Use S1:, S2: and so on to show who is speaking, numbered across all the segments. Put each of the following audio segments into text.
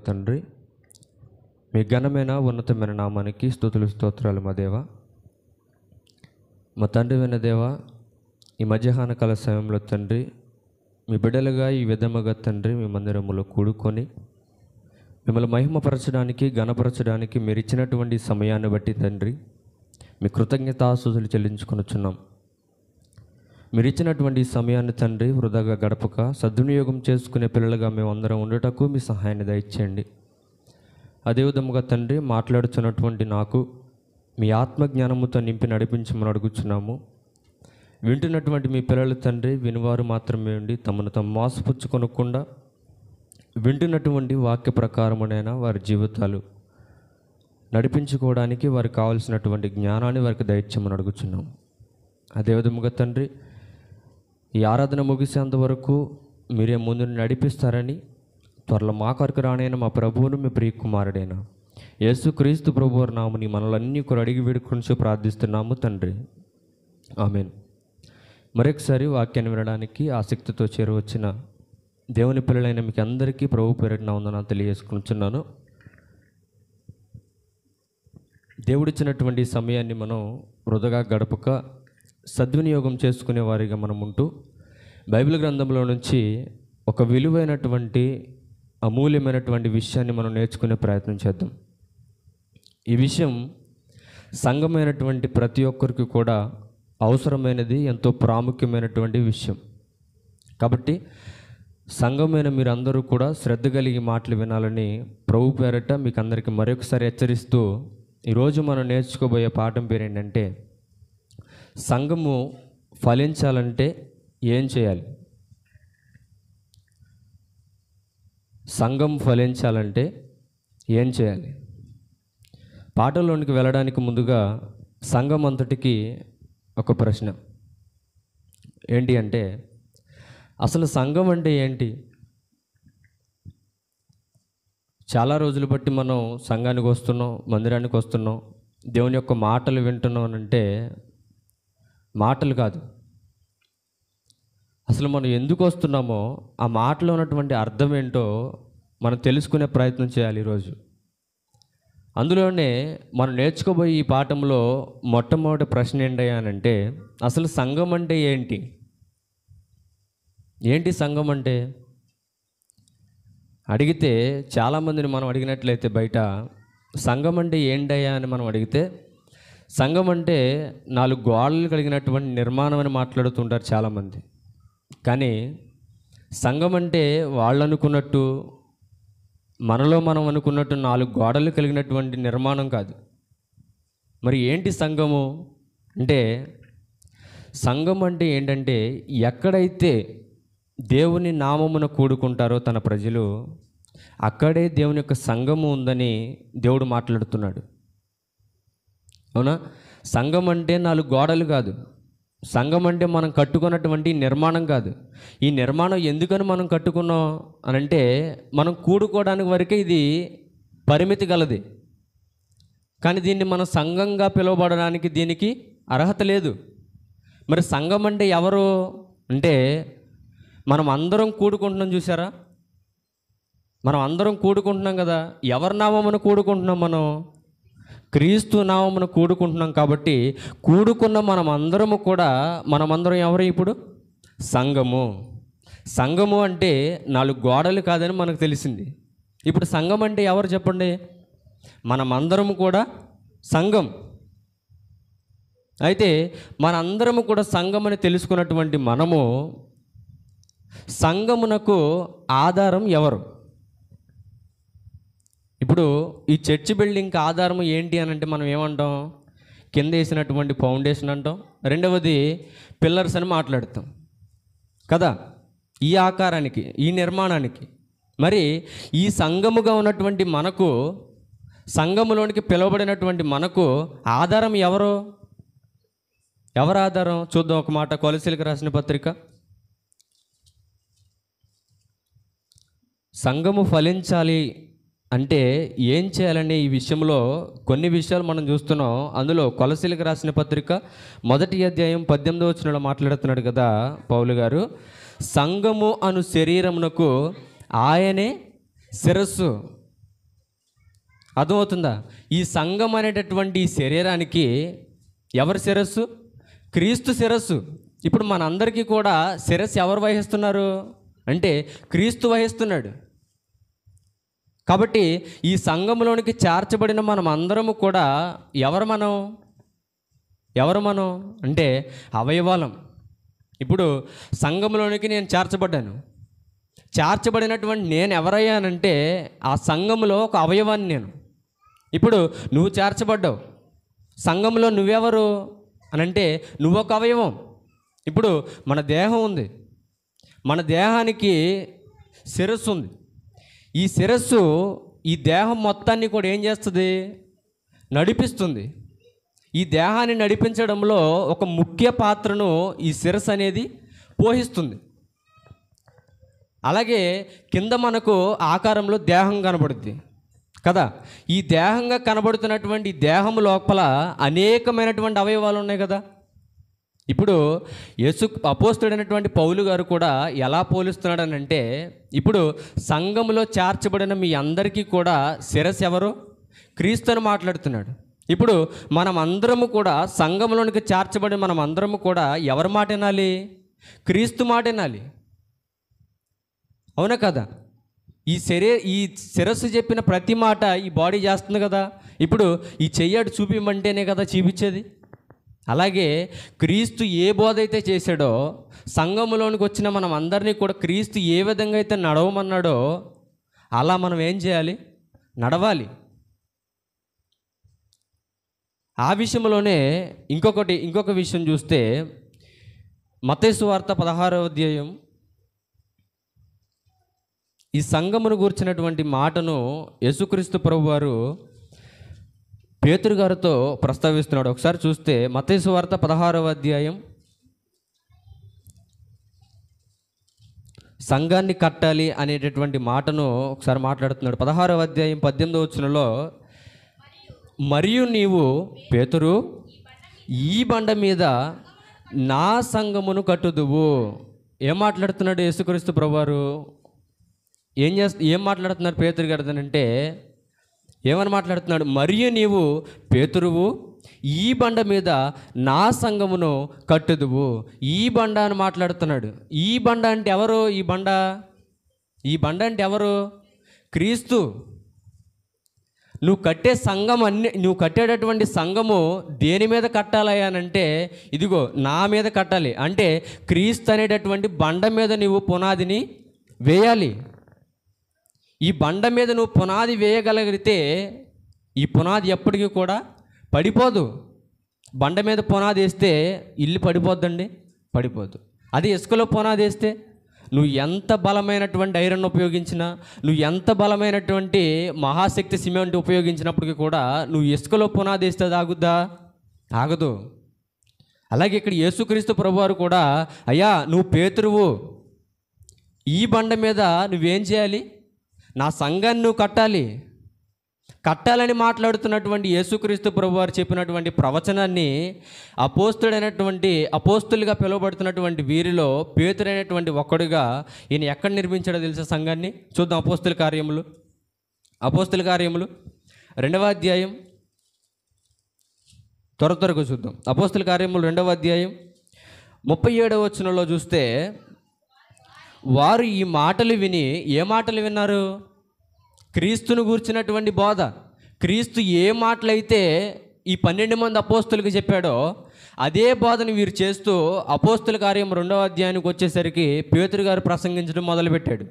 S1: తండ్రి, మీ ఘనమైన ఉన్నతమైన నామానికి స్తుతులు స్తోత్రాలు మా దేవ. మా తండ్రి అయిన దేవ, ఈ మధ్యాహ్న కాల సమయంలో తండ్రి, మీ బిడ్డలుగా ఈ విధముగా తండ్రి మీ మందిరములో కూడుకొని మిమ్మల్ని మహిమపరచడానికి ఘనపరచడానికి మీరు ఇచ్చినటువంటి సమయాన్ని బట్టి తండ్రి మీ కృతజ్ఞతాస్తుతులు చెల్లించుకొనుచున్నాం. మీరు ఇచ్చినటువంటి ఈ సమయాన్ని తండ్రి వృధాగా గడపక సద్వినియోగం చేసుకునే పిల్లలుగా మేమందరం ఉండటకు మీ సహాయాన్ని దయచేయండి. అదేవిధముగా తండ్రి మాట్లాడుతున్నటువంటి నాకు మీ ఆత్మజ్ఞానముతో నింపి నడిపించమని అడుగుచున్నాము. వింటున్నటువంటి మీ పిల్లలు తండ్రి వినివారు మాత్రమే ఉండి తమను తాము మోసపుచ్చుకొనకుండా వింటున్నటువంటి వాక్య ప్రకారమునైనా వారి జీవితాలు నడిపించుకోవడానికి వారికి కావలసినటువంటి జ్ఞానాన్ని వారికి దయచేయమని అడుగుచున్నాము. అదేవిధముగా తండ్రి ఈ ఆరాధన ముగిసేంత వరకు మీరే ముందు నడిపిస్తారని త్వరలో మా కొరకు రానైన మా ప్రభువును మీ ప్రియ కుమారుడైన యేసుక్రీస్తు ప్రభువు నామని మనలన్నీ కూడా అడిగి వేడుకొని ప్రార్థిస్తున్నాము తండ్రి, ఆమేన్. మరొకసారి వాక్యాన్ని వినడానికి ఆసక్తితో చేరవచ్చిన దేవుని పిల్లలైన మీకు అందరికీ ప్రభు పేరిట నా వందనాలు తెలియజేసుకుంటున్నాను. దేవుడిచ్చినటువంటి సమయాన్ని మనం వృధాగా గడపక సద్వినియోగం చేసుకునే వారిగా మనం ఉంటూ బైబిల్ గ్రంథంలో నుంచి ఒక విలువైనటువంటి అమూల్యమైనటువంటి విషయాన్ని మనం నేర్చుకునే ప్రయత్నం చేద్దాం. ఈ విషయం సంఘమైనటువంటి ప్రతి ఒక్కరికి కూడా అవసరమైనది, ఎంతో ప్రాముఖ్యమైనటువంటి విషయం. కాబట్టి సంఘమైన మీరందరూ కూడా శ్రద్ధ కలిగి మాటలు వినాలని ప్రభు పేరట మీకు అందరికీ మరొకసారి హెచ్చరిస్తూ ఈరోజు మనం నేర్చుకోబోయే పాఠం పేరు ఏంటంటే, సంఘము ఫలించాలంటే ఏం చేయాలి? సంఘం ఫలించాలంటే ఏం చేయాలి? పాఠంలోనికి వెళ్ళడానికి ముందుగా సంఘం అంతటికి ఒక ప్రశ్న ఏంటి అంటే, అసలు సంఘం అంటే ఏంటి? చాలా రోజులు బట్టి మనం సంఘానికి వస్తున్నాం, మందిరానికి వస్తున్నాం, దేవుని యొక్క మాటలు వింటున్నాం అంటే మాటలు కాదు, అసలు మనం ఎందుకు వస్తున్నామో ఆ మాటలో ఉన్నటువంటి అర్థం ఏంటో మనం తెలుసుకునే ప్రయత్నం చేయాలి ఈరోజు. అందులోనే మనం నేర్చుకోబోయే ఈ పాఠంలో మొట్టమొదటి ప్రశ్న ఏంటంటే, అసలు సంఘం అంటే ఏంటి? ఏంటి సంఘం అంటే? అడిగితే చాలామందిని మనం అడిగినట్లయితే బయట సంఘం అంటే ఏంటయ్యా అని మనం అడిగితే, సంఘం అంటే 4 గోడలు కలిగినటువంటి నిర్మాణం అని మాట్లాడుతుంటారు చాలామంది. కానీ సంఘం అంటే వాళ్ళు అనుకున్నట్టు, మనలో మనం అనుకున్నట్టు 4 గోడలు కలిగినటువంటి నిర్మాణం కాదు. మరి ఏంటి సంఘము అంటే? సంఘం అంటే ఏంటంటే, ఎక్కడైతే దేవుని నామమున కూడుకుంటారో తన ప్రజలు, అక్కడే దేవుని యొక్క సంఘము ఉందని దేవుడు మాట్లాడుతున్నాడు. అవునా? సంఘం అంటే 4 గోడలు కాదు. సంఘం అంటే మనం కట్టుకున్నటువంటి నిర్మాణం కాదు. ఈ నిర్మాణం ఎందుకని మనం కట్టుకున్నాం అని అంటే, మనం కూడుకోవడానికి వరకే ఇది పరిమితి గలది. కానీ దీన్ని మనం సంఘంగా పిలువబడడానికి దీనికి అర్హత లేదు. మరి సంఘం అంటే ఎవరు అంటే, మనం అందరం కూడుకుంటున్నాం చూసారా? మనం అందరం కూడుకుంటున్నాం కదా. ఎవరి నామమున కూడుకుంటున్నాం? మనం క్రీస్తు నామమున కూడుకుంటున్నాం. కాబట్టి కూడుకున్న మనమందరము ఎవరు ఇప్పుడు? సంఘము. సంఘము అంటే 4 గోడలు కాదని మనకు తెలిసింది. ఇప్పుడు సంఘం అంటే ఎవరు చెప్పండి? మనమందరము కూడా సంఘం. అయితే మనందరము కూడా సంఘం అని తెలుసుకున్నటువంటి మనము, సంఘమునకు ఆధారం ఎవరు? ఇప్పుడు ఈ చర్చ్ బిల్డింగ్కి ఆధారం ఏంటి అని అంటే మనం ఏమంటాం? కింద వేసినటువంటి ఫౌండేషన్ అంటాం, రెండవది పిల్లర్స్ అని మాట్లాడతాం కదా. ఈ ఆకారానికి, ఈ నిర్మాణానికి. మరి ఈ సంఘముగా ఉన్నటువంటి మనకు, సంఘములోనికి పిలువబడినటువంటి మనకు ఆధారం ఎవరు? ఎవరు ఆధారం? చూద్దాం ఒక మాట. కొలసీలకు రాసిన పత్రిక. సంఘము ఫలించాలి అంటే ఏం చేయాలనే ఈ విషయంలో కొన్ని విషయాలు మనం చూస్తున్నాం. అందులో కొలసీలకు రాసిన పత్రిక 1వ అధ్యాయం 18వ వచనంలో మాట్లాడుతున్నాడు కదా పౌలు గారు. సంఘము అను శరీరమునకు ఆయనే శిరస్సు. అర్థమవుతుందా? ఈ సంఘం అనేటటువంటి ఈ శరీరానికి ఎవరి శిరస్సు? క్రీస్తు శిరస్సు. ఇప్పుడు మనందరికీ కూడా శిరస్సు ఎవరు వహిస్తున్నారు అంటే క్రీస్తు వహిస్తున్నాడు. కాబట్టి ఈ సంఘంలోనికి చేర్చబడిన మనం అందరము కూడా ఎవరు మనం అంటే అవయవాలం. ఇప్పుడు సంఘంలోనికి నేను చేర్చబడ్డాను. చేర్చబడినటువంటి నేను ఎవరయ్యానంటే ఆ సంఘంలో ఒక అవయవాన్ని నేను. ఇప్పుడు నువ్వు చేర్చబడ్డావు, సంఘంలో నువ్వెవరు అని అంటే నువ్వు ఒక అవయవం. ఇప్పుడు మన దేహం ఉంది, మన దేహానికి శిరస్సు ఉంది. ఈ శిరస్సు ఈ దేహం మొత్తాన్ని కూడా ఏం చేస్తుంది? నడిపిస్తుంది. ఈ దేహాన్ని నడిపించడంలో ఒక ముఖ్య పాత్రను ఈ శిరస్సు అనేది పోషిస్తుంది. అలాగే కింద మనకు ఆకారంలో దేహం కనబడుద్ది కదా. ఈ దేహంగా కనబడుతున్నటువంటి దేహం లోపల అనేకమైనటువంటి అవయవాలు ఉన్నాయి కదా. ఇప్పుడు అపోస్తలుడైనటువంటి పౌలు గారు కూడా ఎలా పోలుస్తున్నాడనంటే, ఇప్పుడు సంఘములో చేర్చబడిన మీ అందరికీ కూడా శిరస్సు ఎవరు? క్రీస్తు అని మాట్లాడుతున్నాడు. ఇప్పుడు మనం అందరము కూడా సంఘంలోనికి చేర్చబడి మనం అందరము కూడా ఎవరి మాట వినాలి? క్రీస్తు మాట వినాలి. అవునా కదా? ఈ శిరస్సు చెప్పిన ప్రతి మాట ఈ బాడీ చేస్తుంది కదా. ఇప్పుడు ఈ చెయ్యాడు చూపిమంటేనే కదా చూపించేది. అలాగే క్రీస్తు ఏ బోధ అయితే చేశాడో సంఘములోనికి వచ్చిన మనం అందరినీ కూడా క్రీస్తు ఏ విధంగా అయితే నడవమన్నాడో అలా మనం ఏం చేయాలి? నడవాలి. ఆ విషయంలోనే ఇంకొక విషయం చూస్తే మత్తయి సువార్త 16వ అధ్యాయం ఈ సంఘమును గూర్చినటువంటి మాటను యేసుక్రీస్తు ప్రభువారు పేతురు గారితో ప్రస్తావిస్తున్నాడు. ఒకసారి చూస్తే మత్తయి సువార్త 16వ అధ్యాయం సంఘాన్ని కట్టాలి అనేటటువంటి మాటను ఒకసారి మాట్లాడుతున్నాడు. 16వ అధ్యాయం 18వ వచనంలో, మరియు నీవు పేతురు ఈ బండ మీద నా సంఘమును కట్టుదువు. ఏం మాట్లాడుతున్నాడు యేసుక్రీస్తు ప్రభువారు? ఏం మాట్లాడుతున్నారు పేతురు గారు అంటే ఏమని మాట్లాడుతున్నాడు? మరియు నీవు పేతురువు ఈ బండ మీద నా సంఘమును కట్టుదువు. ఈ బండ అని మాట్లాడుతున్నాడు. ఈ బండ అంటే ఎవరు? ఈ బండ అంటే ఎవరు? క్రీస్తు. నువ్వు కట్టేటటువంటి సంఘము దేని మీద కట్టాలయ్యానంటే ఇదిగో నా మీద కట్టాలి. అంటే క్రీస్తు అనేటటువంటి బండ మీద నువ్వు పునాదిని వేయాలి. ఈ బండ మీద నువ్వు పునాది వేయగలిగితే ఈ పునాది ఎప్పటికీ కూడా పడిపోదు. బండ మీద పునాది వేస్తే ఇల్లు పడిపోద్దండి? పడిపోదు. అది ఇసుకలో పునాది వేస్తే నువ్వు ఎంత బలమైనటువంటి ఐరన్ ఉపయోగించినా, నువ్వు ఎంత బలమైనటువంటి మహాశక్తి సిమెంట్ ఉపయోగించినప్పటికీ కూడా నువ్వు ఇసుకలో పునాది వేస్తే అది ఆగుద్దా? ఆగదు. అలాగే ఇక్కడ యేసుక్రీస్తు ప్రభువారు కూడా, అయ్యా నువ్వు పేతురువు, ఈ బండ మీద నువ్వేం చేయాలి? నా సంఘాన్ని నువ్వు కట్టాలని మాట్లాడుతున్నటువంటి యేసుక్రీస్తు ప్రభువారు చెప్పినటువంటి ప్రవచనాన్ని అపోస్తులుగా పిలువబడుతున్నటువంటి వీరిలో పేతురైనటువంటి ఒక్కడుగా ఈయన ఎక్కడ నిర్మించాడో తెలుసా సంఘాన్ని? చూద్దాం. అపోస్తుల కార్యములు 2వ అధ్యాయం త్వరగా చూద్దాం. అపోస్తుల కార్యములు 2వ అధ్యాయం 37వ వచనంలో చూస్తే, వారు ఈ మాటలు విని, ఏ మాటలు విన్నారు? క్రీస్తును గూర్చినటువంటి బోధ. క్రీస్తు ఏ మాటలైతే ఈ 12 మంది అపోస్తులకు చెప్పాడో అదే బోధను వీరు చేస్తూ అపోస్తుల కార్యం 2వ అధ్యాయానికి వచ్చేసరికి పేతురు గారు ప్రసంగించడం మొదలుపెట్టాడు.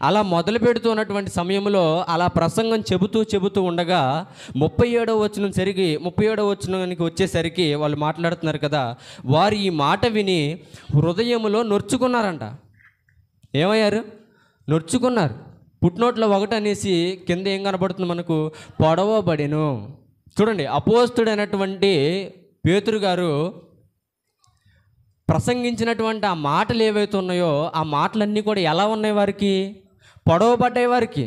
S1: అలా మొదలు పెడుతున్నటువంటి సమయంలో అలా ప్రసంగం చెబుతూ ఉండగా 37వ వచనానికి వచ్చేసరికి వాళ్ళు మాట్లాడుతున్నారు కదా, వారు ఈ మాట విని హృదయములో నొర్చుకున్నారంట. ఏమయ్యారు? నొర్చుకున్నారు. పుట్నోట్లో ఒకటి అనేసి కింద ఏం కనబడుతుంది మనకు? పొడవబడెను. చూడండి, అపోస్తుడైనటువంటి పేతురు గారు ప్రసంగించినటువంటి ఆ మాటలు ఏవైతే ఉన్నాయో ఆ మాటలన్నీ కూడా ఎలా ఉన్నాయి? వారికి పొడవబడ్డాయి. వారికి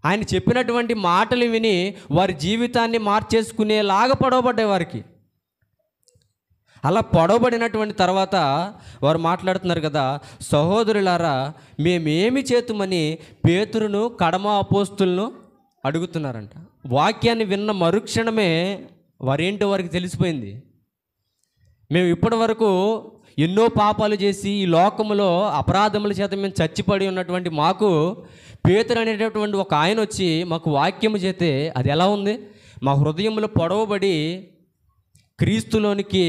S1: ఆయన చెప్పినటువంటి మాటలు విని వారి జీవితాన్ని మార్చేసుకునేలాగా పొడవబడ్డాయి వారికి. అలా పొడవబడినటువంటి తర్వాత వారు మాట్లాడుతున్నారు కదా, సహోదరులారా మేమేమి చేతుమని పేతురును కడమ అపోస్తులను అడుగుతున్నారంట. వాక్యాన్ని విన్న మరుక్షణమే వారేంటో వారికి తెలిసిపోయింది. మేము ఇప్పటి వరకు ఎన్నో పాపాలు చేసి ఈ లోకములో అపరాధముల చేత మేము చచ్చిపడి ఉన్నటువంటి మాకు పేతురు అనేటటువంటి ఒక ఆయన వచ్చి మాకు వాక్యము చేతే అది ఎలా ఉంది, మా హృదయంలో పొడవబడి క్రీస్తులోనికి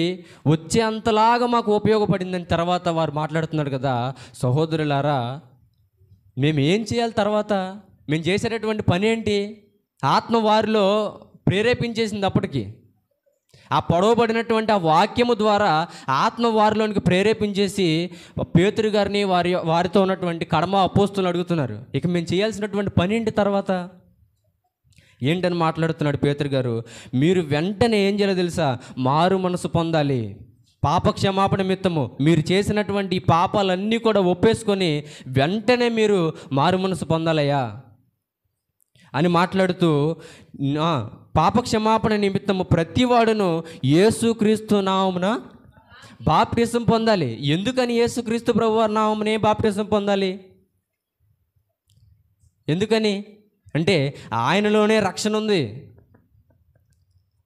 S1: వచ్చే అంతలాగా మాకు ఉపయోగపడిందని తర్వాత వారు మాట్లాడుతున్నారు కదా. సహోదరులారా, మేము ఏం చేయాలి? తర్వాత మేము చేసేటటువంటి పని ఏంటి? ఆత్మ వారిలో ప్రేరేపించేసింది. అప్పటికి ఆ పొడవబడినటువంటి ఆ వాక్యము ద్వారా ఆత్మ వారిలోనికి ప్రేరేపించేసి పేతురు గారిని వారితో ఉన్నటువంటి కడమ అపోస్తులు అడుగుతున్నారు, ఇక మేము చేయాల్సినటువంటి పని ఏంటి తర్వాత ఏంటని మాట్లాడుతున్నాడు పేతురు గారు. మీరు వెంటనే ఏం చేయాలో తెలుసా? మారు మనసు పొందాలి. పాపక్షమాపణ నిమిత్తము మీరు చేసినటువంటి ఈ పాపాలన్నీ కూడా ఒప్పేసుకొని వెంటనే మీరు మారు మనసు పొందాలయ్యా అని మాట్లాడుతూ, పాపక్షమాపణ నిమిత్తము ప్రతివాడును యేసుక్రీస్తు నామమున బాప్టిజం పొందాలి. ఎందుకని యేసుక్రీస్తు ప్రభువారి నామమునే బాప్టిజం పొందాలి? ఎందుకని అంటే ఆయనలోనే రక్షణ ఉంది.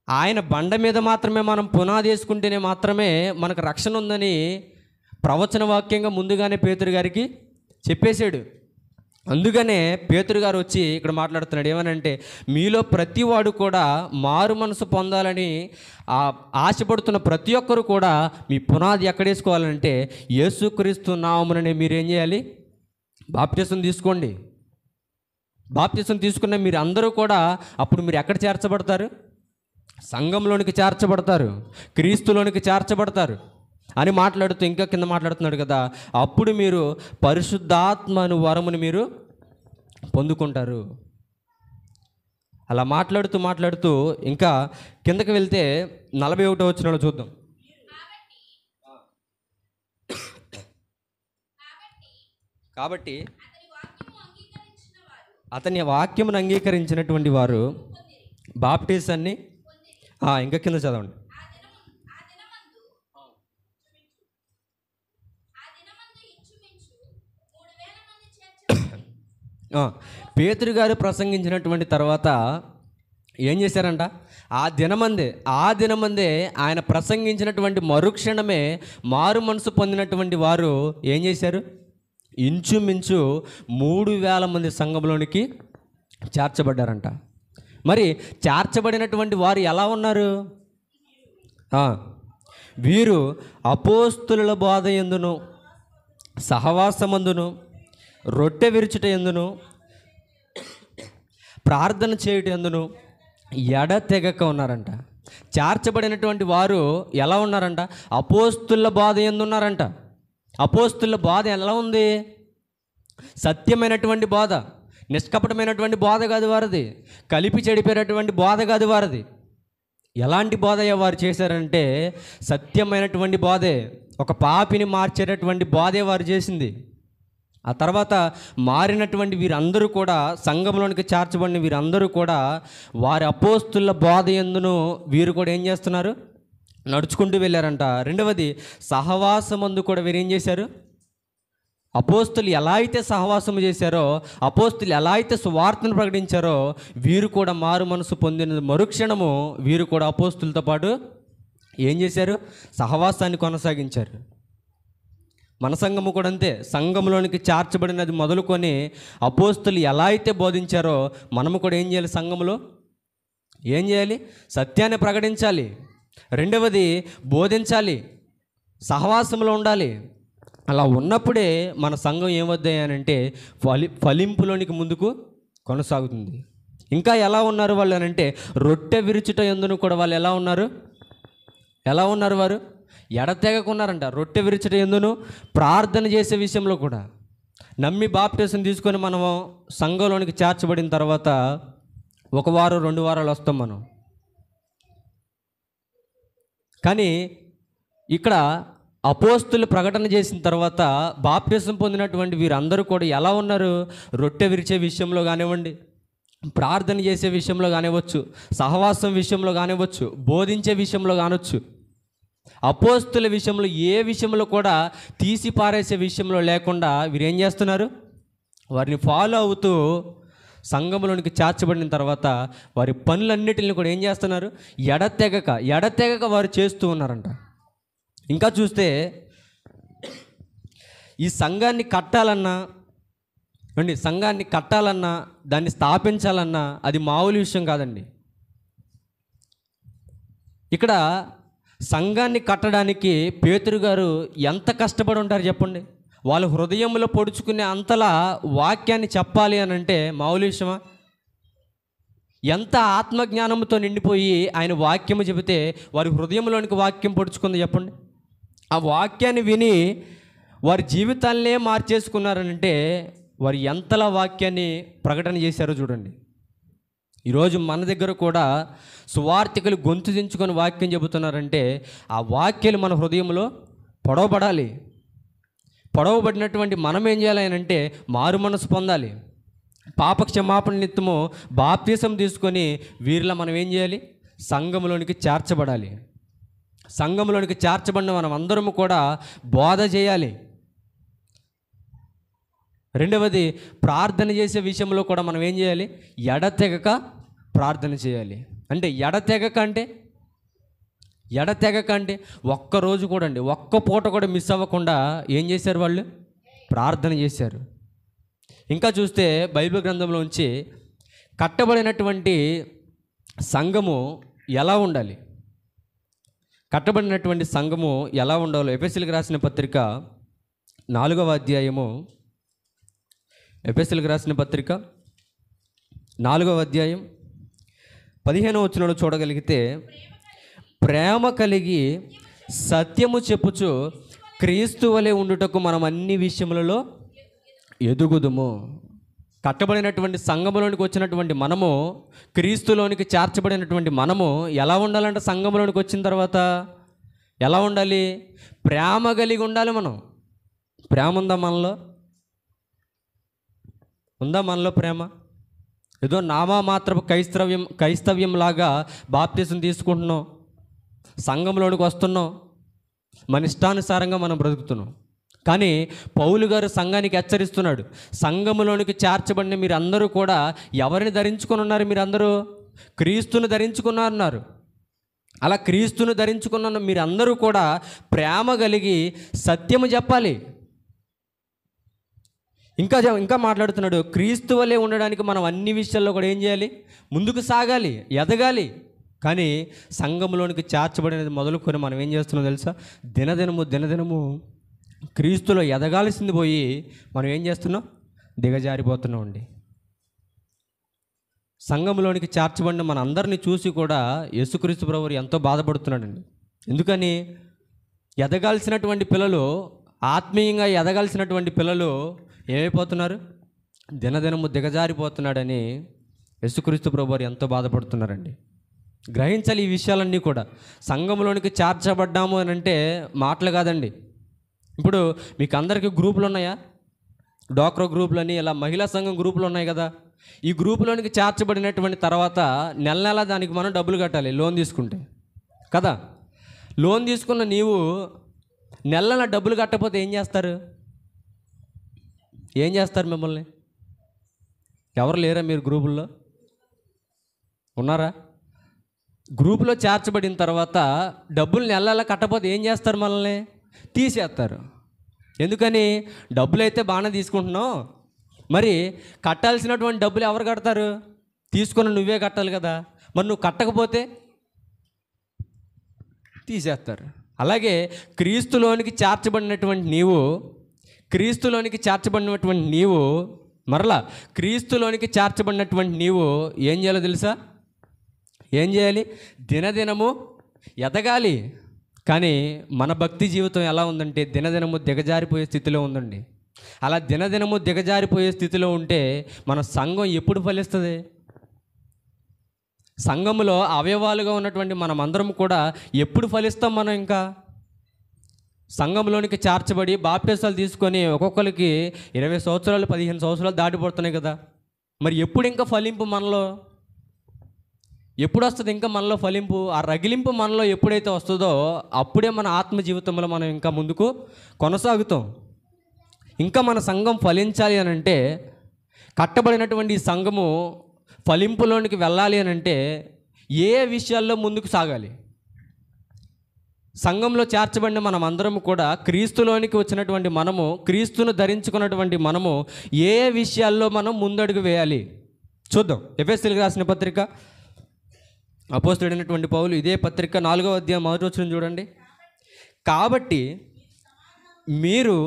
S1: ఆయన బండ మీద మాత్రమే మనం పునాది వేసుకుంటేనే మాత్రమే మనకు రక్షణ ఉందని ప్రవచన వాక్యంగా ముందుగానే పేతురు గారికి చెప్పేశాడు. అందుకనే పేతురు గారు వచ్చి ఇక్కడ మాట్లాడుతున్నాడు. ఏమనంటే, మీలో ప్రతివాడు కూడా మారు మనసు పొందాలని ఆశపడుతున్న ప్రతి ఒక్కరు కూడా మీ పునాది ఎక్కడేసుకోవాలంటే యేసుక్రీస్తు నామముననే మీరు ఏం చేయాలి? బాప్టిజం తీసుకోండి. బాప్టిజం తీసుకున్న మీరు అందరూ కూడా అప్పుడు మీరు ఎక్కడ చేర్చబడతారు? సంఘంలోనికి చేర్చబడతారు, క్రీస్తులోనికి చేర్చబడతారు అని మాట్లాడుతూ ఇంకా కింద మాట్లాడుతున్నాడు కదా. అప్పుడు మీరు పరిశుద్ధాత్మను వరముని మీరు పొందుకుంటారు. అలా మాట్లాడుతూ ఇంకా కిందకి వెళ్తే 41వ వచనంలో చూద్దాం. కాబట్టి అతని వాక్యమును అంగీకరించినటువంటి వారు బాప్టిజాన్ని ఇంకా కింద చదవండి. పేతురు గారు ప్రసంగించినటువంటి తర్వాత ఏం చేశారంట? ఆ దినమందే ఆయన ప్రసంగించినటువంటి మరుక్షణమే మారు మనసు పొందినటువంటి వారు ఏం చేశారు? ఇంచుమించు 3,000 మంది సంఘంలోనికి చేర్చబడ్డారంట. మరి చేర్చబడినటువంటి వారు ఎలా ఉన్నారు? వీరు అపోస్తుల బోధ యందును సహవాసమందును రొట్టె విరుచుట యందును ప్రార్థన చేయుట యందును ఎడతెగక ఉన్నారంట. చేర్చబడినటువంటి వారు ఎలా ఉన్నారంట? అపోస్తుల బోధ యందు ఉన్నారంట. అపోస్తుల బోధ ఎలా ఉంది? సత్యమైనటువంటి బోధ, నిష్కపటమైనటువంటి బోధ కాదు వారిది, కలిపి చెడిపోయినటువంటి బోధ కాదు వారిది. ఎలాంటి బోధ వారు చేశారంటే సత్యమైనటువంటి బోధే, ఒక పాపిని మార్చేటటువంటి బోధే వారు చేసింది. ఆ తర్వాత మారినటువంటి వీరందరూ కూడా, సంఘంలోనికి చేర్చబడిన వీరందరూ కూడా వారి అపోస్తుల బోధ యందును వీరు కూడా ఏం చేస్తున్నారు? నడుచుకుంటూ వెళ్ళారంట. రెండవది, సహవాసమందు కూడా వీరు ఏం చేశారు? అపోస్తులు ఎలా అయితే సహవాసము చేశారో, అపోస్తులు ఎలా అయితే సువార్తను ప్రకటించారో, వీరు కూడా మారు మనసు పొందిన మరుక్షణము వీరు కూడా అపోస్తులతో పాటు ఏం చేశారు? సహవాసాన్ని కొనసాగించారు. మన సంఘము కూడా అంతే. సంఘంలోనికి చేర్చబడినది మొదలుకొని అపోస్తులు ఎలా అయితే బోధించారో మనము కూడా ఏం చేయాలి? సంఘంలో ఏం చేయాలి? సత్యాన్ని ప్రకటించాలి. రెండవది, బోధించాలి, సహవాసంలో ఉండాలి. అలా ఉన్నప్పుడే మన సంఘం ఏమవుతాయనంటే ఫలింపులోనికి ముందుకు కొనసాగుతుంది. ఇంకా ఎలా ఉన్నారు వాళ్ళు అనంటే, రొట్టె విరుచుట యందును కూడా వాళ్ళు ఎలా ఉన్నారు? వారు ఎడతెగకున్నారంట. రొట్టె విరుచుట యందును ప్రార్థన చేసే విషయంలో కూడా. నమ్మి బాప్టిజం తీసుకొని మనము సంఘంలోనికి చేర్చబడిన తర్వాత 1 వారం 2 వారాలు వస్తాం మనం. కానీ ఇక్కడ అపోస్తులు ప్రకటన చేసిన తర్వాత బాప్టిజం పొందినటువంటి వీరందరూ కూడా ఎలా ఉన్నారు? రొట్టె విరిచే విషయంలో కానివ్వండి, ప్రార్థన చేసే విషయంలో కానివ్వచ్చు, సహవాసం విషయంలో కానివ్వచ్చు, బోధించే విషయంలో కానొచ్చు, అపోస్తుల విషయంలో ఏ విషయంలో కూడా తీసి పారేసే విషయంలో లేకుండా వీరు ఏం చేస్తున్నారు? వారిని ఫాలో అవుతూ సంఘములోనికి చేర్చబడిన తర్వాత వారి పనులన్నిటిని కూడా ఏం చేస్తున్నారు? ఎడతెగక వారు చేస్తూ ఉన్నారంట. ఇంకా చూస్తే ఈ సంఘాన్ని కట్టాలన్నా దాన్ని స్థాపించాలన్నా అది మామూలు విషయం కాదండి. ఇక్కడ సంఘాన్ని కట్టడానికి పేతురు గారు ఎంత కష్టపడి ఉంటారు చెప్పండి. వాళ్ళ హృదయంలో పొడుచుకునే అంతలా వాక్యాన్ని చెప్పాలి అని అంటే మామూలు విషయమా? ఎంత ఆత్మజ్ఞానంతో నిండిపోయి ఆయన వాక్యము చెబితే వారి హృదయంలోనికి వాక్యం పొడుచుకుంది చెప్పండి. ఆ వాక్యాన్ని విని వారి జీవితాలనే మార్చేసుకున్నారనంటే వారు ఎంతలా వాక్యాన్ని ప్రకటన చేశారో చూడండి. ఈరోజు మన దగ్గర కూడా సువార్థికులు గొంతు దించుకొని వాక్యం చెబుతున్నారంటే ఆ వాక్యాలు మన హృదయంలో పొడవబడాలి. పొడవబడినటువంటి మనం ఏం చేయాలి అంటే మారు మనసు పొందాలి. పాప క్షమాపణ నిమిత్తము బాప్తిసం తీసుకొని వీరిలో మనం ఏం చేయాలి? సంఘములోనికి చేర్చబడాలి. సంఘములోనికి చేర్చబడిన మనం అందరము కూడా బోధ చేయాలి. రెండవది, ప్రార్థన చేసే విషయంలో కూడా మనం ఏం చేయాలి? ఎడతెగక ప్రార్థన చేయాలి. అంటే ఎడతెగక అంటే ఒక్కరోజు కూడా అండి, ఒక్క పూట కూడా మిస్ అవ్వకుండా ఏం చేశారు? వాళ్ళు ప్రార్థన చేశారు. ఇంకా చూస్తే బైబిల్ గ్రంథంలోంచి కట్టబడినటువంటి సంఘము ఎలా ఉండాలి, కట్టబడినటువంటి సంఘము ఎలా ఉండాలో ఎఫెసీయులకు రాసిన పత్రిక 4వ అధ్యాయము, ఎఫెసీయులకు రాసిన పత్రిక 4వ అధ్యాయం 15వ వచనంలో చూడగలిగితే, ప్రేమ కలిగి సత్యము చెప్పుచు క్రీస్తు వలె ఉండుటకు మనం అన్ని విషయములలో ఎదుగుదుము. కట్టబడినటువంటి సంఘములోనికి వచ్చినటువంటి మనము, క్రీస్తులోనికి చేర్చబడినటువంటి మనము ఎలా ఉండాలంటే సంఘములోనికి వచ్చిన తర్వాత ఎలా ఉండాలి? ప్రేమ కలిగి ఉండాలి. మనం ప్రేమ ఉందా మనలో? ఉందా మనలో ప్రేమ? ఏదో నామా మాత్రపు క్రైస్తవ్యం లాగా బాప్తిసం తీసుకుంటున్నాం, సంఘంలోనికి వస్తున్నాం, మన ఇష్టానుసారంగా మనం బ్రతుకుతున్నాం. కానీ పౌలు గారు సంఘానికి హెచ్చరిస్తున్నాడు, సంఘములోనికి చేర్చబడిన మీరందరూ కూడా ఎవరిని ధరించుకొని ఉన్నారు? మీరందరూ క్రీస్తును ధరించుకున్నారు. అలా క్రీస్తును ధరించుకున్న మీరందరూ కూడా ప్రేమ కలిగి సత్యము చెప్పాలి. ఇంకా మాట్లాడుతున్నాడు, క్రీస్తు వలె ఉండడానికి మనం అన్ని విషయాల్లో కూడా ఏం చేయాలి? ముందుకు సాగాలి, ఎదగాలి. కానీ సంఘంలోనికి చేర్చబడినది మొదలుకొని మనం ఏం చేస్తున్నాం తెలుసా? దినదినము క్రీస్తులో ఎదగాల్సింది పోయి మనం ఏం చేస్తున్నాం? దిగజారిపోతున్నాం అండి. సంఘంలోనికి చేర్చబడిన మన అందరినీ చూసి కూడా యేసుక్రీస్తు ప్రభువు ఎంతో బాధపడుతున్నాడండి. ఎందుకని? ఎదగాల్సినటువంటి పిల్లలు, ఆత్మీయంగా ఎదగాల్సినటువంటి పిల్లలు ఏమైపోతున్నారు? దినదినము దిగజారిపోతున్నాడని యేసుక్రీస్తు ప్రభువు ఎంతో బాధపడుతున్నారండి. గ్రహించాలి ఈ విషయాలన్నీ కూడా. సంఘంలోనికి చేర్చబడ్డాము అని అంటే మాటలు కాదండి. ఇప్పుడు మీకు అందరికీ గ్రూపులు ఉన్నాయా? డ్వాక్రా గ్రూపులని, ఇలా మహిళా సంఘం గ్రూపులు ఉన్నాయి కదా. ఈ గ్రూపులోనికి చేర్చబడినటువంటి తర్వాత నెల దానికి మనం డబ్బులు కట్టాలి, లోన్ తీసుకుంటే కదా. లోన్ తీసుకున్న నీవు నెల డబ్బులు కట్టకపోతే ఏం చేస్తారు మిమ్మల్ని? ఎవరు లేరా మీరు గ్రూపుల్లో? ఉన్నారా? గ్రూపులో చేర్చబడిన తర్వాత డబ్బులు నెల కట్టకపోతే ఏం చేస్తారు? మనల్ని తీసేస్తారు. ఎందుకని? డబ్బులు అయితే బాగానే తీసుకుంటున్నావు, మరి కట్టాల్సినటువంటి డబ్బులు ఎవరు కడతారు? తీసుకుని నువ్వే కట్టాలి కదా. మరి నువ్వు కట్టకపోతే తీసేస్తారు. అలాగే క్రీస్తులోనికి చేర్చబడినటువంటి నీవు మరలా క్రీస్తులోనికి చేర్చబడినటువంటి నీవు ఏం చేయాలో తెలుసా? ఏం చేయాలి? దినదినము ఎదగాలి. కానీ మన భక్తి జీవితం ఎలా ఉందంటే దినదినము దిగజారిపోయే స్థితిలో ఉందండి. అలా దినదినము దిగజారిపోయే స్థితిలో ఉంటే మన సంఘం ఎప్పుడు ఫలిస్తుంది? సంఘములో అవయవాలుగా ఉన్నటువంటి మనం అందరం కూడా ఎప్పుడు ఫలిస్తాం? మనం ఇంకా సంఘంలోనికి చేర్చబడి బాప్టిసాలు తీసుకొని ఒక్కొక్కరికి 20 సంవత్సరాలు 15 సంవత్సరాలు దాటిపోతున్నాయి కదా. మరి ఎప్పుడు ఇంకా ఫలింపు మనలో ఎప్పుడు వస్తుంది? ఇంకా మనలో ఫలింపు, ఆ రగిలింపు మనలో ఎప్పుడైతే వస్తుందో అప్పుడే మన ఆత్మ జీవితంలో మనం ఇంకా ముందుకు కొనసాగుతాం. ఇంకా మన సంఘం ఫలించాలి అని అంటే కట్టబడినటువంటి ఈ సంఘము ఫలింపులోనికి వెళ్ళాలి అని అంటే ఏ విషయాల్లో ముందుకు సాగాలి? సంఘంలో చేర్చబడిన మనం అందరం కూడా క్రీస్తులోనికి వచ్చినటువంటి మనము, క్రీస్తును ధరించుకున్నటువంటి మనము ఏ విషయాల్లో మనం ముందడుగు వేయాలి చూద్దాం. ఎఫెసీయులకు రాసిన పత్రిక అపోస్తలుడైనటువంటి పౌలు ఇదే పత్రిక 4వ అధ్యాయం 1వ వచనం చూడండి. కాబట్టి మీరు